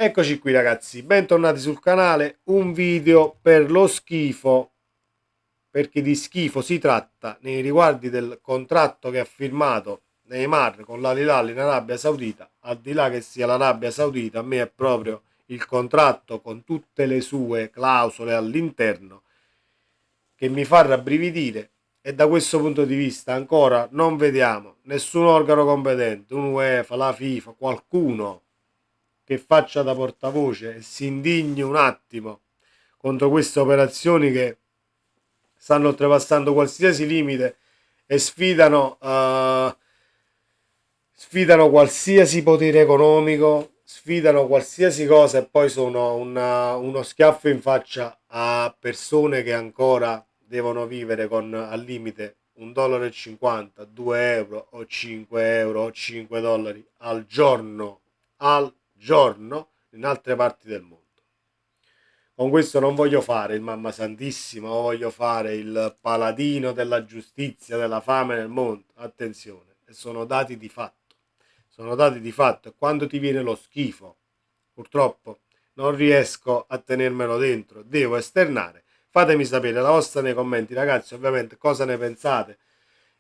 Eccoci qui ragazzi, bentornati sul canale, un video per lo schifo, perché di schifo si tratta nei riguardi del contratto che ha firmato Neymar con l'Al Hilal in Arabia Saudita. Al di là che sia l'Arabia Saudita, a me è proprio il contratto con tutte le sue clausole all'interno che mi fa rabbrividire, e da questo punto di vista ancora non vediamo nessun organo competente, un UEFA, la FIFA, qualcuno che faccia da portavoce e si indigni un attimo contro queste operazioni che stanno oltrepassando qualsiasi limite e sfidano qualsiasi potere economico, sfidano qualsiasi cosa, e poi sono uno schiaffo in faccia a persone che ancora devono vivere con al limite 1,50 $, 2 euro o 5 euro o 5 dollari al giorno in altre parti del mondo. Con questo non voglio fare il mamma santissimo, voglio fare il paladino della giustizia, della fame nel mondo. Attenzione, e sono dati di fatto. Sono dati di fatto, e quando ti viene lo schifo, purtroppo non riesco a tenermelo dentro, devo esternare. Fatemi sapere la vostra nei commenti, ragazzi, ovviamente cosa ne pensate.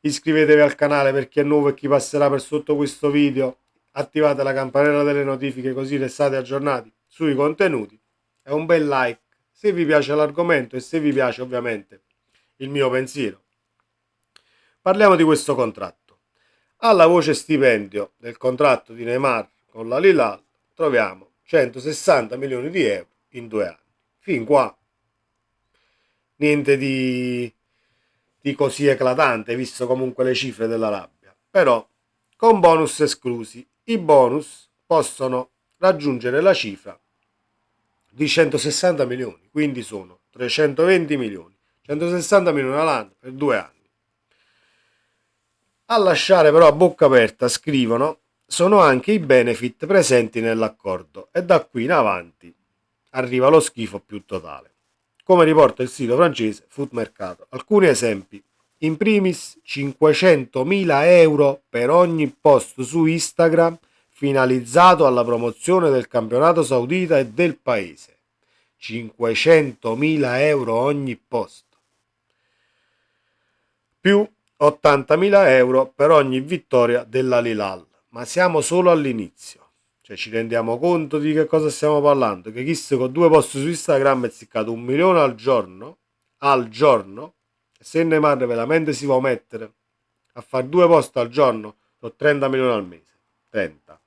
Iscrivetevi al canale per chi è nuovo e chi passerà per sotto questo video. Attivate la campanella delle notifiche così restate aggiornati sui contenuti, e un bel like se vi piace l'argomento e se vi piace ovviamente il mio pensiero. Parliamo di questo contratto. Alla voce stipendio del contratto di Neymar con la Hilal troviamo 160 milioni di euro in 2 anni. Fin qua niente di così eclatante, visto comunque le cifre dell'Arabia. Però con bonus esclusi. I bonus possono raggiungere la cifra di 160 milioni, quindi sono 320 milioni, 160 milioni all'anno per 2 anni. A lasciare però a bocca aperta, scrivono, sono anche i benefit presenti nell'accordo, e da qui in avanti arriva lo schifo più totale. Come riporta il sito francese Foot Mercato, alcuni esempi: in primis 500.000 euro per ogni post su Instagram finalizzato alla promozione del campionato saudita e del paese. 500.000 euro ogni post, più 80.000 euro per ogni vittoria della Hilal. Ma siamo solo all'inizio. Cioè, ci rendiamo conto di che cosa stiamo parlando? Che chi con due post su Instagram è ziccato 1 milione al giorno, se Neymar veramente si può mettere a fare due post al giorno, sono 30 milioni al mese. 30.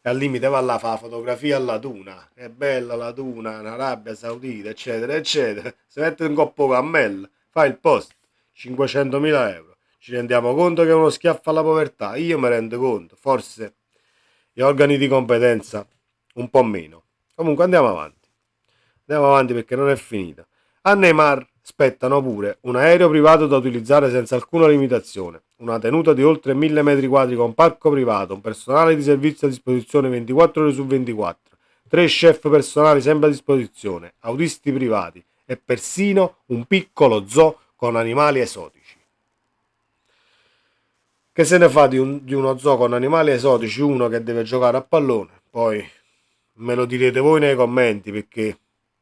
E al limite va là, fa la fotografia alla duna, è bella la duna in Arabia Saudita, eccetera, eccetera. Se mette un coppo cammella, fa il post, 500.000 euro. Ci rendiamo conto che è uno schiaffo alla povertà? Io mi rendo conto, forse gli organi di competenza un po' meno. Comunque andiamo avanti. Andiamo avanti perché non è finita. A Neymar spettano pure un aereo privato da utilizzare senza alcuna limitazione, una tenuta di oltre 1000 metri quadri con parco privato, un personale di servizio a disposizione 24 ore su 24, 3 chef personali sempre a disposizione, autisti privati e persino un piccolo zoo con animali esotici. Che se ne fa di uno zoo con animali esotici uno che deve giocare a pallone? Poi me lo direte voi nei commenti, perché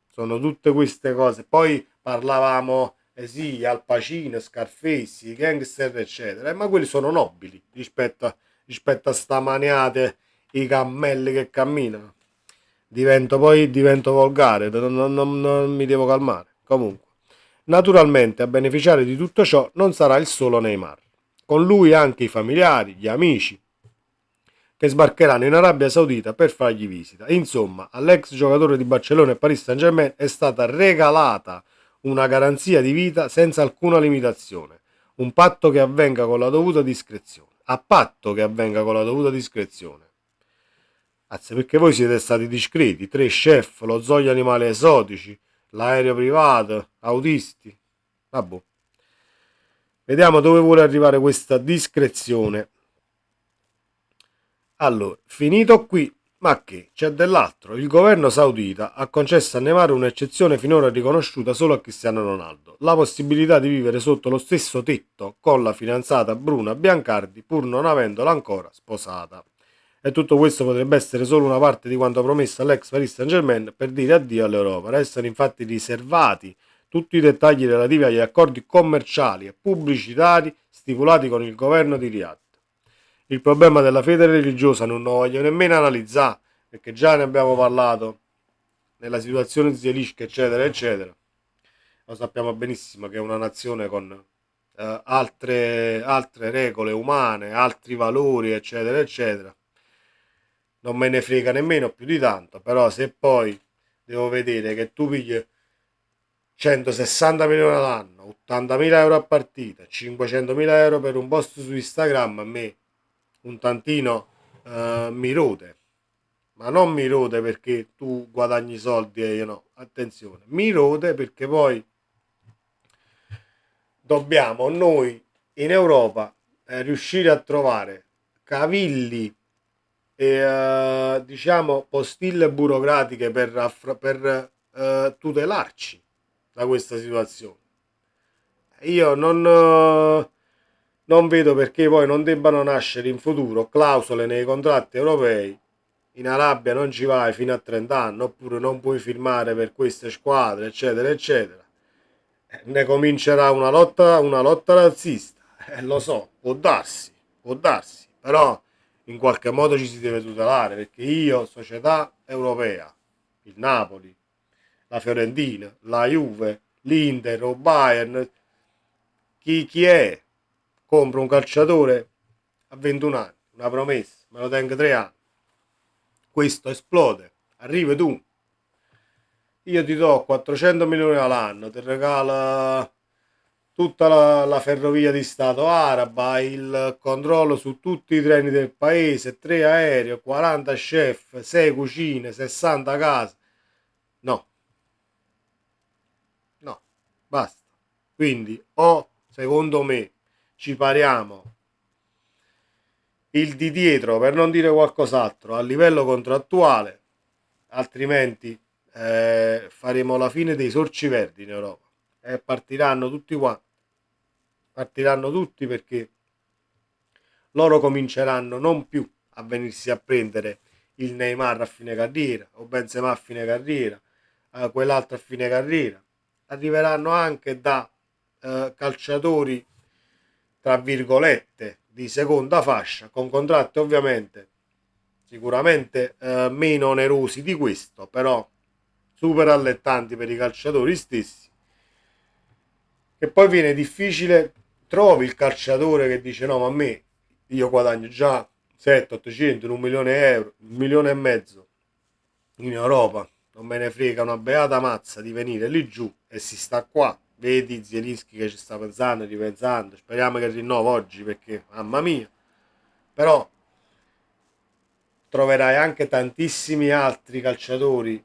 sono tutte queste cose. Poi parlavamo, eh sì, Al Pacino, Scarface, i gangster, eccetera. Ma quelli sono nobili rispetto a sta maniate, i cammelli che camminano. Divento volgare, non mi devo calmare. Comunque, naturalmente a beneficiare di tutto ciò non sarà il solo Neymar. Con lui anche i familiari, gli amici, che sbarcheranno in Arabia Saudita per fargli visita. Insomma, all'ex giocatore di Barcellona e Paris Saint-Germain è stata regalata una garanzia di vita senza alcuna limitazione, un patto che avvenga con la dovuta discrezione. A patto che avvenga con la dovuta discrezione. Anzi, perché voi siete stati discreti, 3 chef, lo zoo di animali esotici, l'aereo privato, autisti. Vabbè. Vediamo dove vuole arrivare questa discrezione. Allora, finito qui, ma che? C'è dell'altro. Il governo saudita ha concesso a Neymar un'eccezione finora riconosciuta solo a Cristiano Ronaldo: la possibilità di vivere sotto lo stesso tetto con la fidanzata Bruna Biancardi, pur non avendola ancora sposata. E tutto questo potrebbe essere solo una parte di quanto promesso all'ex Paris Saint-Germain per dire addio all'Europa. Restano infatti riservati tutti i dettagli relativi agli accordi commerciali e pubblicitari stipulati con il governo di Riyadh. Il problema della fede religiosa non lo voglio nemmeno analizzare, perché già ne abbiamo parlato nella situazione Zielinski, eccetera, eccetera. Lo sappiamo benissimo che è una nazione con altre regole umane, altri valori, eccetera, eccetera. Non me ne frega nemmeno più di tanto, però se poi devo vedere che tu pigli 160 milioni all'anno, 80.000 euro a partita, 500.000 euro per un post su Instagram, a me un tantino mi rode. Ma non mi rode perché tu guadagni soldi e io no, attenzione, mi rode perché poi dobbiamo noi in Europa riuscire a trovare cavilli e diciamo postille burocratiche per tutelarci da questa situazione. Io non vedo perché poi non debbano nascere in futuro clausole nei contratti europei. In Arabia non ci vai fino a 30 anni, oppure non puoi firmare per queste squadre, eccetera, eccetera. Ne comincerà una lotta razzista. Lo so, può darsi, però in qualche modo ci si deve tutelare, perché io, società europea, il Napoli, la Fiorentina, la Juve, l'Inter o Bayern, chi è? Compro un calciatore a 21 anni, una promessa, me lo tengo 3 anni, questo esplode, arrivi tu, io ti do 400 milioni all'anno, ti regala tutta la ferrovia di Stato araba, il controllo su tutti i treni del paese, 3 aerei, 40 chef, 6 cucine, 60 case. No, no, basta. Quindi o secondo me ci pariamo il di dietro per non dire qualcos'altro a livello contrattuale, altrimenti faremo la fine dei sorci verdi in Europa e partiranno tutti qua, partiranno tutti perché loro cominceranno non più a venirsi a prendere il Neymar a fine carriera o Benzema a fine carriera, quell'altro a fine carriera, arriveranno anche da calciatori tra virgolette di seconda fascia con contratti ovviamente sicuramente meno onerosi di questo, però super allettanti per i calciatori stessi, che poi viene difficile, trovi il calciatore che dice no, ma a me io guadagno già 7, 800, 1 milione di euro, 1,5 milioni in Europa, non me ne frega una beata mazza di venire lì giù e si sta qua. Vedi Zielinski che ci sta pensando, ripensando, speriamo che rinnova oggi perché mamma mia, però troverai anche tantissimi altri calciatori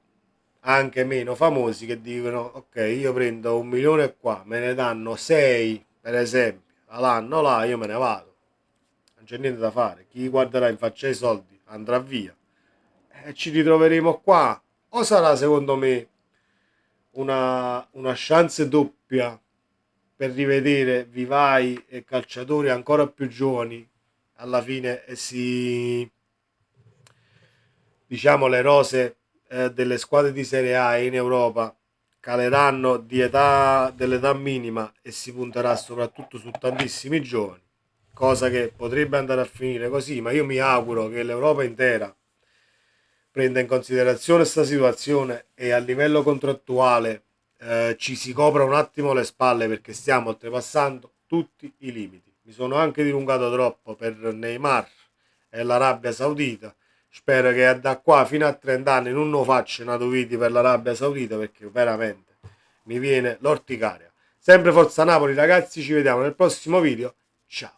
anche meno famosi che dicono ok, io prendo 1 milione qua, me ne danno 6 per esempio all'anno, là io me ne vado, non c'è niente da fare, chi guarderà in faccia i soldi andrà via e ci ritroveremo qua. O sarà secondo me una chance doppia per rivedere vivai e calciatori ancora più giovani alla fine e si, diciamo, le rose delle squadre di Serie A in Europa caleranno di età dell'età minima e si punterà soprattutto su tantissimi giovani, cosa che potrebbe andare a finire così, ma io mi auguro che l'Europa intera prenda in considerazione questa situazione e a livello contrattuale ci si copra un attimo le spalle perché stiamo oltrepassando tutti i limiti. Mi sono anche dilungato troppo per Neymar e l'Arabia Saudita. Spero che da qua fino a 30 anni non lo faccia nato video per l'Arabia Saudita perché veramente mi viene l'orticaria. Sempre Forza Napoli ragazzi, ci vediamo nel prossimo video. Ciao.